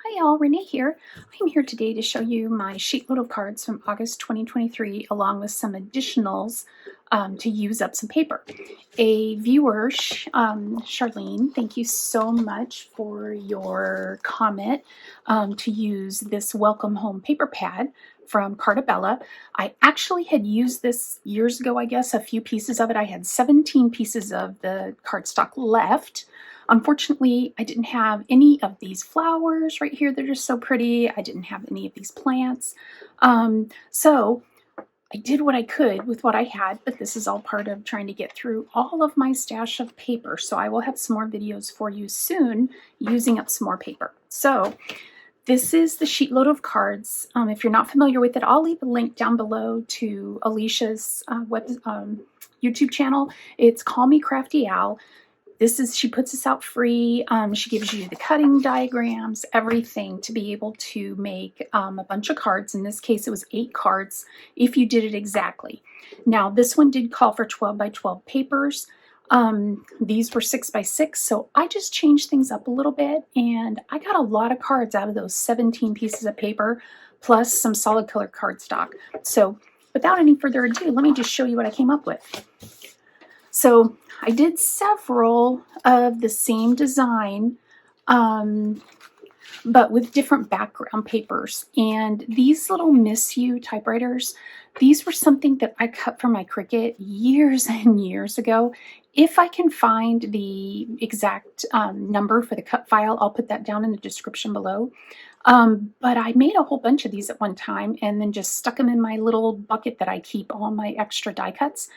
Hi y'all, Renee here. I'm here today to show you my sheet load of cards from August 2023 along with some additionals to use up some paper. A viewer, Charlene, thank you so much for your comment to use this Welcome Home paper pad from Cartabella. I actually had used this years ago, I guess, a few pieces of it. I had 17 pieces of the cardstock left. Unfortunately, I didn't have any of these flowers right here that are so pretty. I didn't have any of these plants. So I did what I could with what I had, but this is all part of trying to get through all of my stash of paper. So I will have some more videos for you soon using up some more paper. So this is the sheet load of cards. If you're not familiar with it, I'll leave a link down below to Alicia's YouTube channel. It's Call Me Crafty Al. She puts this out free. She gives you the cutting diagrams, everything to be able to make a bunch of cards. In this case, it was 8 cards if you did it exactly. Now, this one did call for 12 by 12 papers. These were 6 by 6, so I just changed things up a little bit, and I got a lot of cards out of those 17 pieces of paper, plus some solid color cardstock. So without any further ado, let me just show you what I came up with. So I did several of the same design, but with different background papers. And these little Miss You typewriters, these were something that I cut from my Cricut years and years ago. If I can find the exact number for the cut file, I'll put that down in the description below. But I made a whole bunch of these at one time and then just stuck them in my little bucket that I keep all my extra die cuts.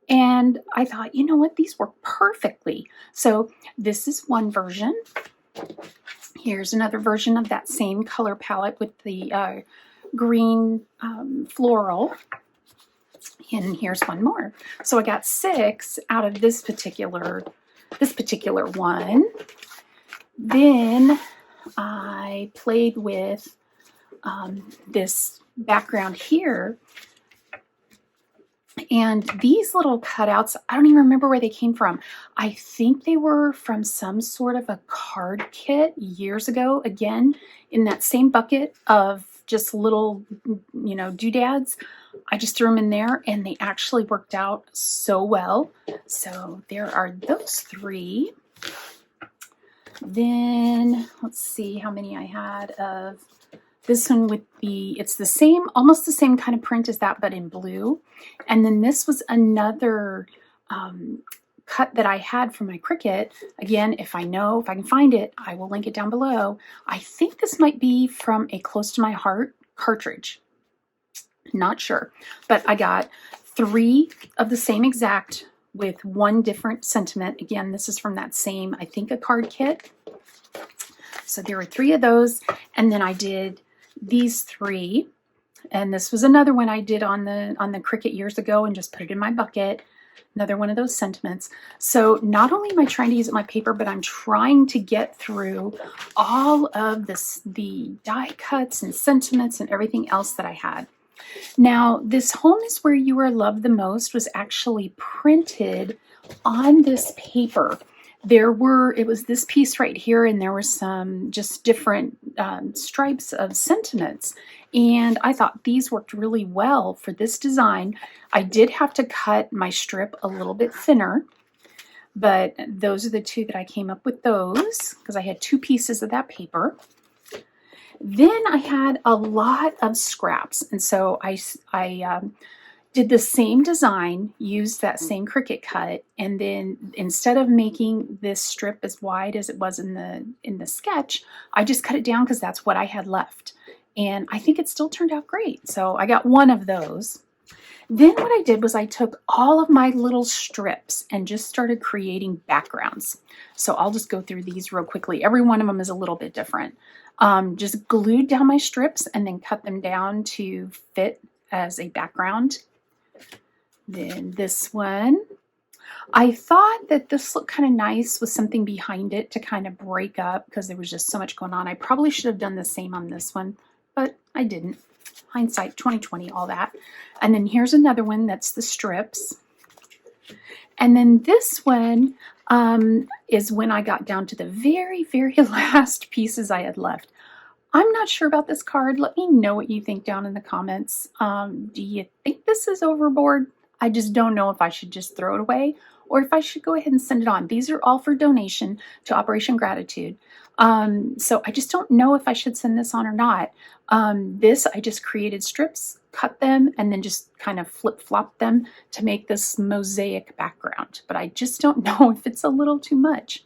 And I thought, you know what, these work perfectly. So this is one version. Here's another version of that same color palette with the green floral. And here's one more. So I got 6 out of this particular one. Then I played with this background here. And these little cutouts, I don't even remember where they came from. I think they were from some sort of a card kit years ago. Again, in that same bucket of just little, doodads. I just threw them in there and they actually worked out so well. So there are those 3. Then let's see how many I had of this one would be, it's the same, almost the same kind of print as that, but in blue. And then this was another cut that I had from my Cricut. Again, if I can find it, I will link it down below. I think this might be from a Close to My Heart cartridge. Not sure. But I got 3 of the same exact with 1 different sentiment. Again, this is from that same, I think, a card kit. So there were 3 of those. And then I did these 3, and this was another one I did on the Cricut years ago and just put it in my bucket. Another one of those sentiments. So not only am I trying to use up my paper, but I'm trying to get through all of the die cuts and sentiments and everything else that I had. Now, this Home is Where You Are Loved the Most was actually printed on this paper. It was this piece right here, and there were some just different stripes of sentiments. And I thought these worked really well for this design. I did have to cut my strip a little bit thinner, but those are the 2 that I came up with those, because I had 2 pieces of that paper. Then I had a lot of scraps, and so I did the same design, used that same Cricut cut, and then instead of making this strip as wide as it was in the sketch, I just cut it down because that's what I had left. And I think it still turned out great. So I got 1 of those. Then what I did was I took all of my little strips and just started creating backgrounds. So I'll just go through these real quickly. Every one of them is a little bit different. Just glued down my strips and then cut them down to fit as a background. Then this one, I thought that this looked kind of nice with something behind it to kind of break up because there was just so much going on. I probably should have done the same on this one, but I didn't. Hindsight 2020, all that. And then here's another one that's the strips. And then this one is when I got down to the very, very last pieces I had left. I'm not sure about this card. Let me know what you think down in the comments. Do you think this is overboard? I just don't know if I should just throw it away or if I should go ahead and send it on. These are all for donation to Operation Gratitude. So I just don't know if I should send this on or not. This, I just created strips, cut them, and then just kind of flip-flop them to make this mosaic background. But I just don't know if it's a little too much.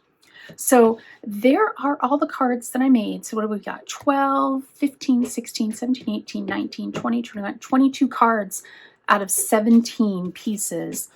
So there are all the cards that I made. So what do we got? 12, 15, 16, 17, 18, 19, 20, 21, 22 cards out of 17 pieces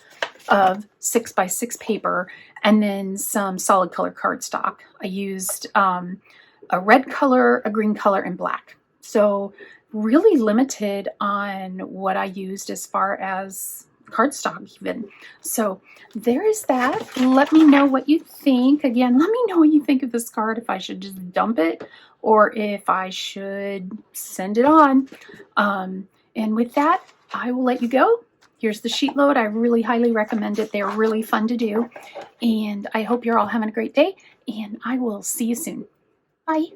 of 6x6 paper, and then some solid color cardstock. I used a red color, a green color, and black. So really limited on what I used as far as cardstock even. So there is that. Let me know what you think. Again, let me know what you think of this card, if I should just dump it or if I should send it on. And with that, I will let you go. Here's the Sheetload. I really highly recommend it. They're really fun to do. And I hope you're all having a great day, and I will see you soon. Bye.